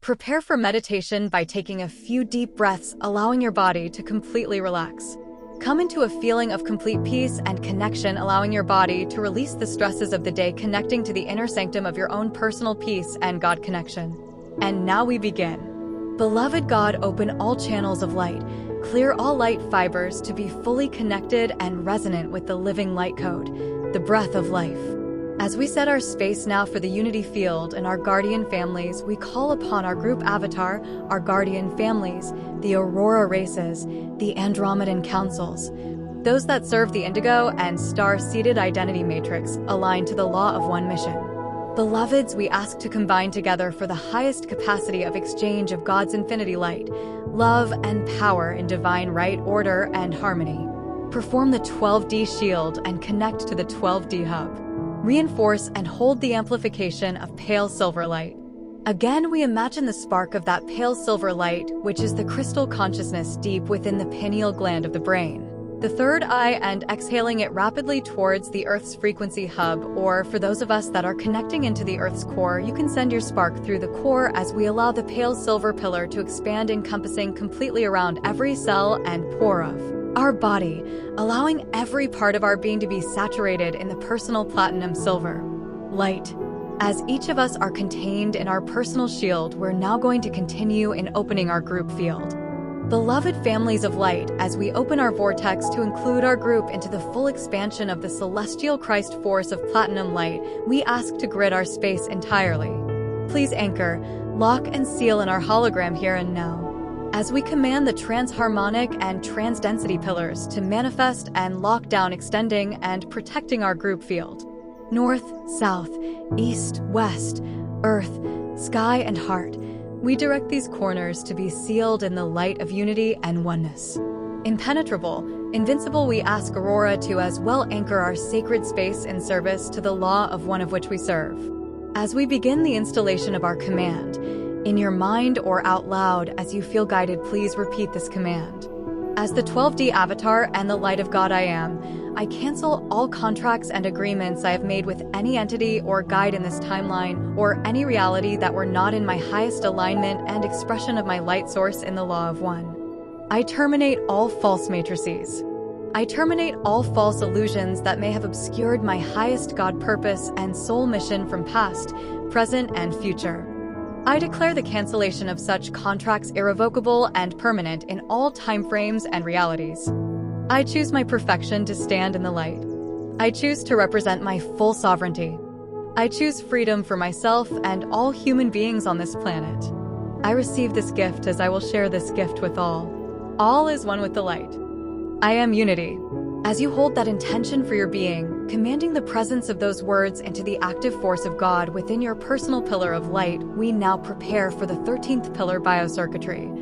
Prepare for meditation by taking a few deep breaths, allowing your body to completely relax. Come into a feeling of complete peace and connection, allowing your body to release the stresses of the day, connecting to the inner sanctum of your own personal peace and God connection. And now we begin. Beloved God, open all channels of light. Clear all light fibers to be fully connected and resonant with the living light code, the breath of life. As we set our space now for the unity field and our guardian families, we call upon our group avatar, our guardian families, the Aurora races, the Andromedan councils, those that serve the indigo and star-seeded identity matrix aligned to the law of one mission. Beloveds, we ask to combine together for the highest capacity of exchange of God's infinity light, love and power in divine right, order, and harmony. Perform the 12D shield and connect to the 12D hub. Reinforce and hold the amplification of pale silver light. Again, we imagine the spark of that pale silver light, which is the crystal consciousness deep within the pineal gland of the brain, the third eye, and exhaling it rapidly towards the Earth's frequency hub, or for those of us that are connecting into the Earth's core, you can send your spark through the core as we allow the pale silver pillar to expand, encompassing completely around every cell and pore of our body, allowing every part of our being to be saturated in the personal platinum silver light. As each of us are contained in our personal shield, we're now going to continue in opening our group field. Beloved families of light, as we open our vortex to include our group into the full expansion of the celestial Christ force of platinum light, we ask to grid our space entirely. Please anchor, lock, and seal in our hologram here and now, as we command the transharmonic and transdensity pillars to manifest and lock down, extending and protecting our group field. North, south, east, west, earth, sky, and heart. We direct these corners to be sealed in the light of unity and oneness. Impenetrable, invincible, we ask Aurora to as well anchor our sacred space in service to the law of one of which we serve. As we begin the installation of our command, in your mind or out loud as you feel guided, please repeat this command. As the 12D avatar and the light of God I am, I cancel all contracts and agreements I have made with any entity or guide in this timeline or any reality that were not in my highest alignment and expression of my light source in the law of one. I terminate all false matrices. I terminate all false illusions that may have obscured my highest God purpose and soul mission from past, present, and future. I declare the cancellation of such contracts irrevocable and permanent in all timeframes and realities. I choose my perfection to stand in the light. I choose to represent my full sovereignty. I choose freedom for myself and all human beings on this planet. I receive this gift as I will share this gift with all. All is one with the light. I am unity. As you hold that intention for your being, commanding the presence of those words into the active force of God within your personal pillar of light, we now prepare for the 13th pillar biocircuitry.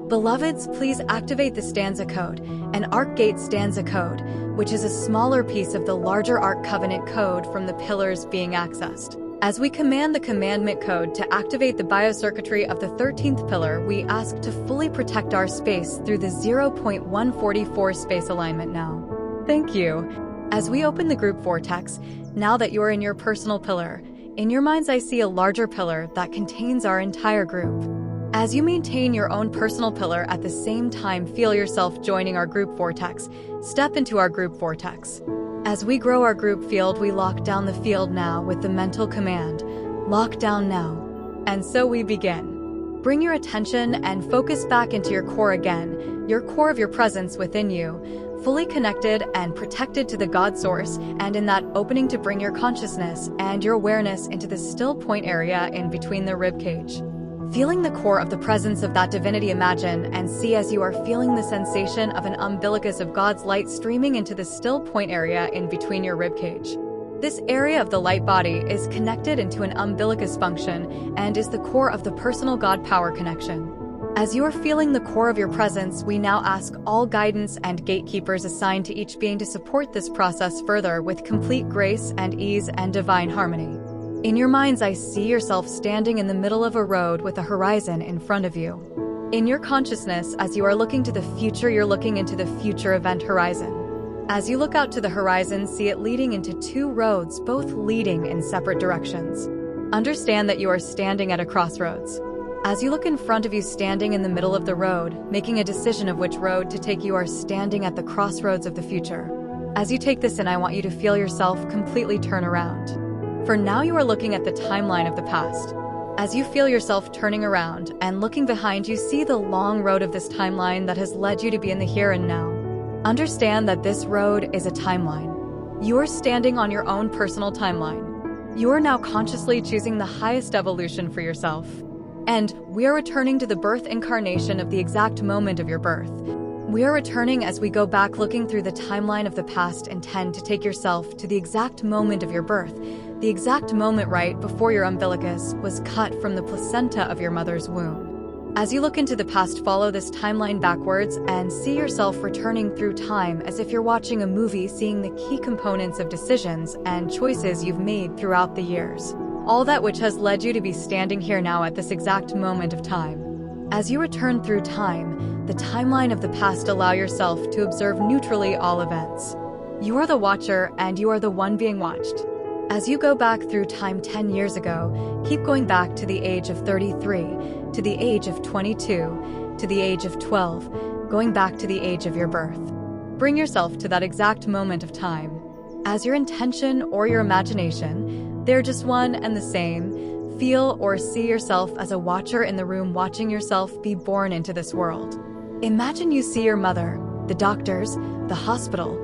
Beloveds, please activate the stanza code, an Arc Gate stanza code, which is a smaller piece of the larger Arc Covenant code from the pillars being accessed. As we command the commandment code to activate the biocircuitry of the 13th pillar, we ask to fully protect our space through the 0.144 space alignment now. Thank you. As we open the group vortex, now that you're in your personal pillar, in your minds I see a larger pillar that contains our entire group. As you maintain your own personal pillar at the same time, feel yourself joining our group vortex. Step into our group vortex. As we grow our group field, we lock down the field now with the mental command, lock down now. And so we begin. Bring your attention and focus back into your core again, your core of your presence within you, fully connected and protected to the God source, and in that opening to bring your consciousness and your awareness into the still point area in between the rib cage. Feeling the core of the presence of that divinity, imagine and see as you are feeling the sensation of an umbilicus of God's light streaming into the still point area in between your rib cage. This area of the light body is connected into an umbilicus function and is the core of the personal God power connection. As you are feeling the core of your presence, we now ask all guidance and gatekeepers assigned to each being to support this process further with complete grace and ease and divine harmony. In your minds, I see yourself standing in the middle of a road with a horizon in front of you. In your consciousness, as you are looking to the future, you're looking into the future event horizon. As you look out to the horizon, see it leading into two roads, both leading in separate directions. Understand that you are standing at a crossroads. As you look in front of you, standing in the middle of the road, making a decision of which road to take, you are standing at the crossroads of the future. As you take this in, I want you to feel yourself completely turn around. For now, you are looking at the timeline of the past. As you feel yourself turning around and looking behind you, see the long road of this timeline that has led you to be in the here and now. Understand that this road is a timeline. You are standing on your own personal timeline. You are now consciously choosing the highest evolution for yourself. And we are returning to the birth incarnation of the exact moment of your birth. We are returning as we go back, looking through the timeline of the past, intend to take yourself to the exact moment of your birth, the exact moment right before your umbilicus was cut from the placenta of your mother's womb. As you look into the past, follow this timeline backwards and see yourself returning through time as if you're watching a movie, seeing the key components of decisions and choices you've made throughout the years. All that which has led you to be standing here now at this exact moment of time. As you return through time, the timeline of the past, allow yourself to observe neutrally all events. You are the watcher and you are the one being watched. As you go back through time 10 years ago, keep going back to the age of 33, to the age of 22, to the age of 12, going back to the age of your birth. Bring yourself to that exact moment of time. As your intention or your imagination, they're just one and the same. Feel or see yourself as a watcher in the room, watching yourself be born into this world. Imagine you see your mother, the doctors, the hospital,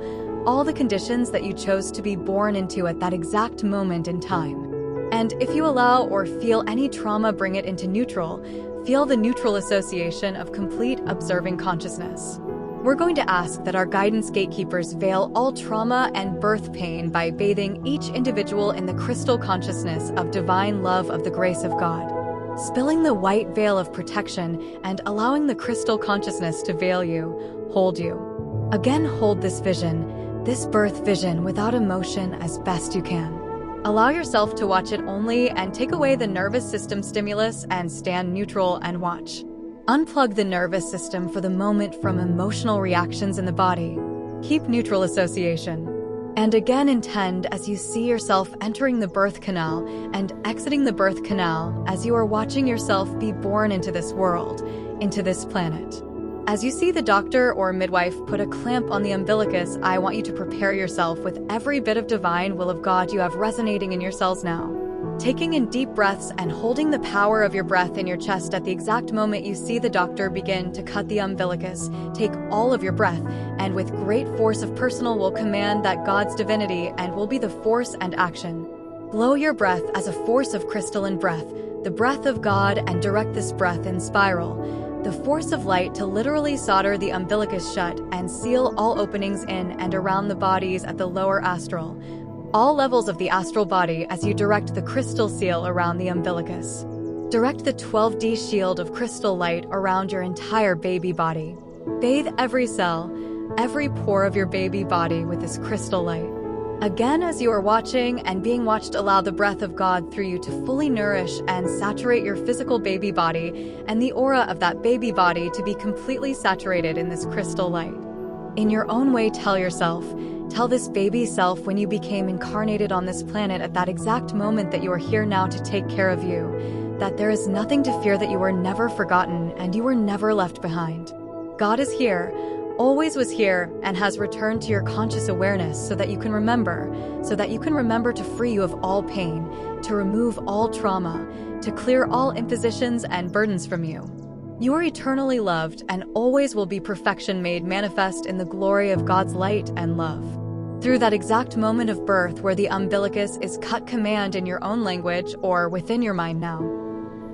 all the conditions that you chose to be born into at that exact moment in time. And if you allow or feel any trauma, bring it into neutral. Feel the neutral association of complete observing consciousness. We're going to ask that our guidance gatekeepers veil all trauma and birth pain by bathing each individual in the crystal consciousness of divine love of the grace of God, spilling the white veil of protection and allowing the crystal consciousness to veil you, hold you. Again, hold this vision, this birth vision without emotion as best you can. Allow yourself to watch it only and take away the nervous system stimulus and stand neutral and watch. Unplug the nervous system for the moment from emotional reactions in the body. Keep neutral association. And again, intend as you see yourself entering the birth canal and exiting the birth canal as you are watching yourself be born into this world, into this planet. As you see the doctor or midwife put a clamp on the umbilicus, I want you to prepare yourself with every bit of divine will of God you have resonating in your cells now. Taking in deep breaths and holding the power of your breath in your chest at the exact moment you see the doctor begin to cut the umbilicus, take all of your breath and with great force of personal will command that God's divinity and will be the force and action. Blow your breath as a force of crystalline breath, the breath of God, and direct this breath in spiral, the force of light, to literally solder the umbilicus shut and seal all openings in and around the bodies at the lower astral, all levels of the astral body as you direct the crystal seal around the umbilicus. Direct the 12D shield of crystal light around your entire baby body. Bathe every cell, every pore of your baby body with this crystal light. Again, as you are watching and being watched, allow the breath of God through you to fully nourish and saturate your physical baby body and the aura of that baby body to be completely saturated in this crystal light. In your own way, tell yourself, tell this baby self when you became incarnated on this planet at that exact moment that you are here now to take care of you, that there is nothing to fear, that you were never forgotten and you were never left behind. God is here, always was here, and has returned to your conscious awareness so that you can remember to free you of all pain, to remove all trauma, to clear all impositions and burdens from you. You are eternally loved and always will be perfection made manifest in the glory of God's light and love. Through that exact moment of birth where the umbilicus is cut, command in your own language or within your mind now.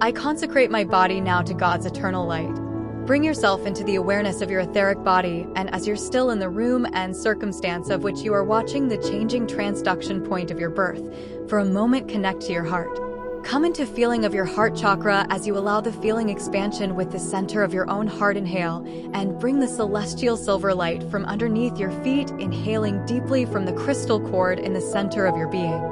I consecrate my body now to God's eternal light. Bring yourself into the awareness of your etheric body, and as you're still in the room and circumstance of which you are watching the changing transduction point of your birth, for a moment connect to your heart. Come into feeling of your heart chakra as you allow the feeling expansion with the center of your own heart. Inhale and bring the celestial silver light from underneath your feet, inhaling deeply from the crystal cord in the center of your being.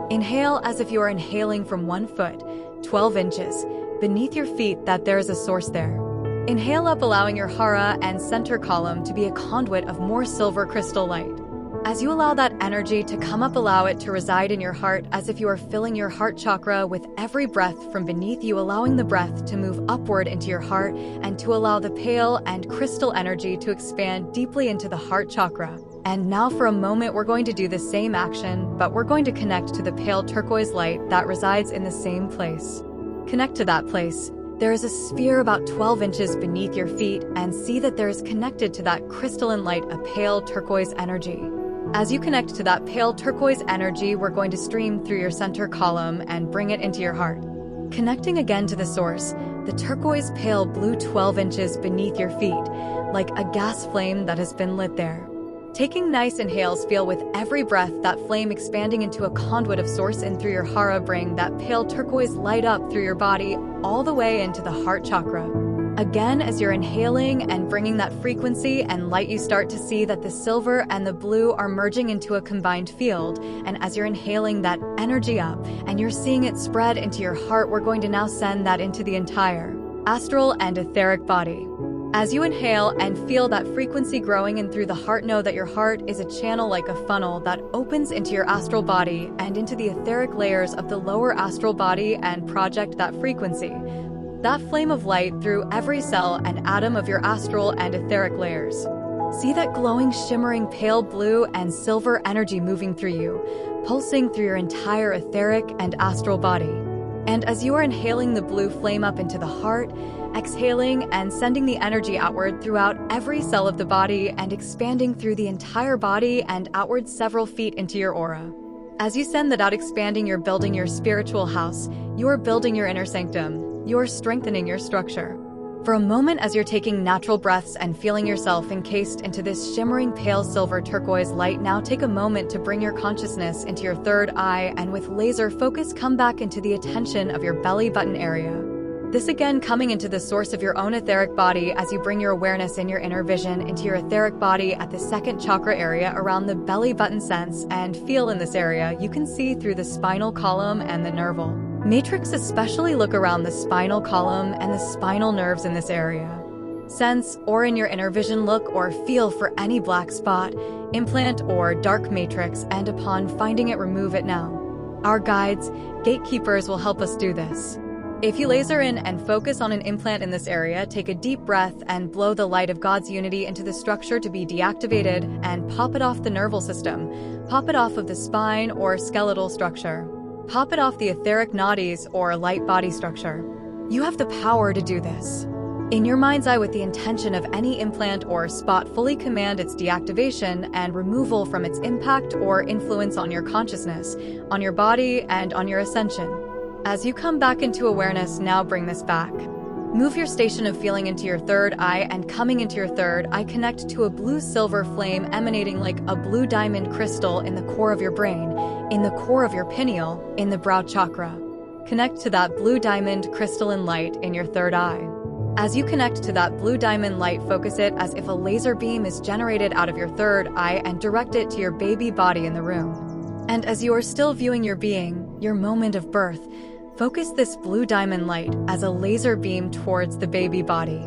Inhale as if you are inhaling from 1 foot, 12 inches, beneath your feet, that there is a source there. Inhale up, allowing your hara and center column to be a conduit of more silver crystal light. As you allow that energy to come up, allow it to reside in your heart as if you are filling your heart chakra with every breath from beneath you, allowing the breath to move upward into your heart and to allow the pale and crystal energy to expand deeply into the heart chakra. And now for a moment, we're going to do the same action, but we're going to connect to the pale turquoise light that resides in the same place. Connect to that place. There is a sphere about 12 inches beneath your feet, and see that there is connected to that crystalline light a pale turquoise energy. As you connect to that pale turquoise energy, we're going to stream through your center column and bring it into your heart. Connecting again to the source, the turquoise pale blue 12 inches beneath your feet, like a gas flame that has been lit there. Taking nice inhales, feel with every breath that flame expanding into a conduit of source in through your hara. Bring that pale turquoise light up through your body all the way into the heart chakra. Again, as you're inhaling and bringing that frequency and light, you start to see that the silver and the blue are merging into a combined field. And as you're inhaling that energy up and you're seeing it spread into your heart, we're going to now send that into the entire astral and etheric body. As you inhale and feel that frequency growing in through the heart, know that your heart is a channel like a funnel that opens into your astral body and into the etheric layers of the lower astral body and project that frequency, that flame of light, through every cell and atom of your astral and etheric layers. See that glowing, shimmering pale blue and silver energy moving through you, pulsing through your entire etheric and astral body. And as you are inhaling the blue flame up into the heart, exhaling and sending the energy outward throughout every cell of the body and expanding through the entire body and outward several feet into your aura. As you send that out, expanding, you're building your spiritual house, you're building your inner sanctum, you're strengthening your structure. For a moment, as you're taking natural breaths and feeling yourself encased into this shimmering pale silver turquoise light, now take a moment to bring your consciousness into your third eye and with laser focus come back into the attention of your belly button area. This again coming into the source of your own etheric body as you bring your awareness in your inner vision into your etheric body at the second chakra area around the belly button. Sense and feel in this area. You can see through the spinal column and the nerval matrix, especially look around the spinal column and the spinal nerves in this area. Sense, or in your inner vision, look or feel for any black spot, implant, or dark matrix, and upon finding it, remove it now. Our guides, gatekeepers, will help us do this. If you laser in and focus on an implant in this area, take a deep breath and blow the light of God's unity into the structure to be deactivated and pop it off the nerval system, pop it off of the spine or skeletal structure. Pop it off the etheric nadis or light body structure. You have the power to do this. In your mind's eye, with the intention of any implant or spot, fully command its deactivation and removal from its impact or influence on your consciousness, on your body, and on your ascension. As you come back into awareness, now bring this back. Move your station of feeling into your third eye, and coming into your third eye, connect to a blue-silver flame emanating like a blue diamond crystal in the core of your brain, in the core of your pineal, in the brow chakra. Connect to that blue diamond crystalline light in your third eye. As you connect to that blue diamond light, focus it as if a laser beam is generated out of your third eye and direct it to your baby body in the room. And as you are still viewing your being, your moment of birth, focus this blue diamond light as a laser beam towards the baby body.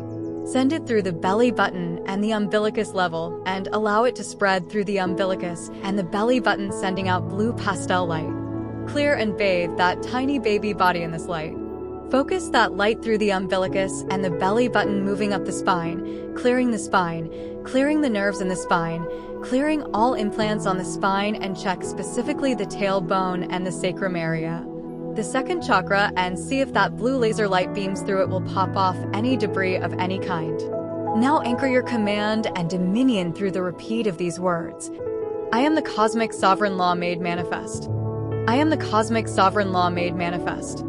Send it through the belly button and the umbilicus level and allow it to spread through the umbilicus and the belly button, sending out blue pastel light. Clear and bathe that tiny baby body in this light. Focus that light through the umbilicus and the belly button, moving up the spine, clearing the nerves in the spine, clearing all implants on the spine, and check specifically the tailbone and the sacrum area, the second chakra, and see if that blue laser light beams through it will pop off any debris of any kind. Now anchor your command and dominion through the repeat of these words. I am the cosmic sovereign law made manifest. I am the cosmic sovereign law made manifest.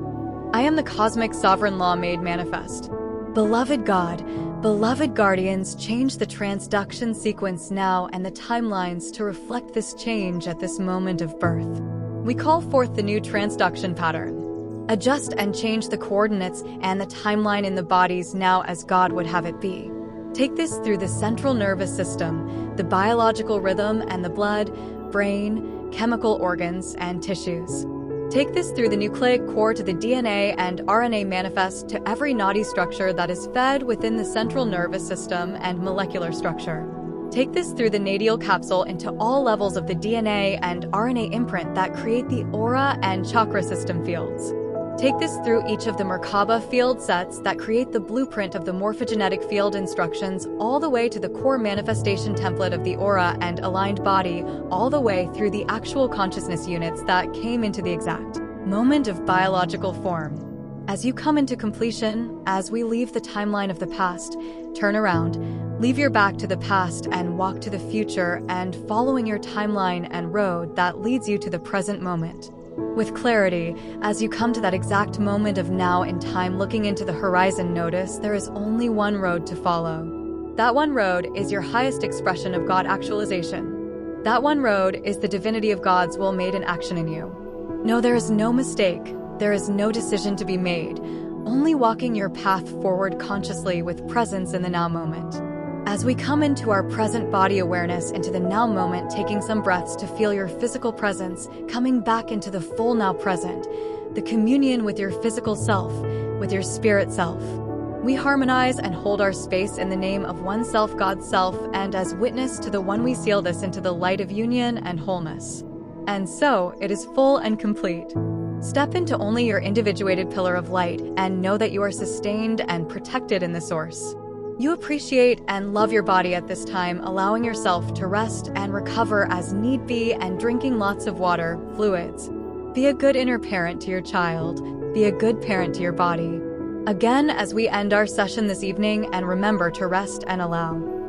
I am the cosmic sovereign law made manifest. Beloved God, beloved guardians, change the transduction sequence now and the timelines to reflect this change at this moment of birth. We call forth the new transduction pattern. Adjust and change the coordinates and the timeline in the bodies now as God would have it be. Take this through the central nervous system, the biological rhythm, and the blood, brain, chemical organs, and tissues. Take this through the nucleic core to the DNA and RNA manifest to every noddy structure that is fed within the central nervous system and molecular structure. Take this through the natal capsule into all levels of the DNA and RNA imprint that create the aura and chakra system fields. Take this through each of the Merkaba field sets that create the blueprint of the morphogenetic field instructions, all the way to the core manifestation template of the aura and aligned body, all the way through the actual consciousness units that came into the exact moment of biological form. As you come into completion, as we leave the timeline of the past, turn around, leave your back to the past and walk to the future, and following your timeline and road that leads you to the present moment. With clarity, as you come to that exact moment of now in time, looking into the horizon, notice there is only one road to follow. That one road is your highest expression of God actualization. That one road is the divinity of God's will made in action in you. No, there is no mistake. There is no decision to be made, only walking your path forward consciously with presence in the now moment. As we come into our present body awareness, into the now moment, taking some breaths to feel your physical presence, coming back into the full now present, the communion with your physical self, with your spirit self. We harmonize and hold our space in the name of one self, God's self, and as witness to the one we seal this into the light of union and wholeness. And so, it is full and complete. Step into only your individuated pillar of light and know that you are sustained and protected in the source. You appreciate and love your body at this time, allowing yourself to rest and recover as need be and drinking lots of water, fluids. Be a good inner parent to your child. Be a good parent to your body. Again, as we end our session this evening, and remember to rest and allow.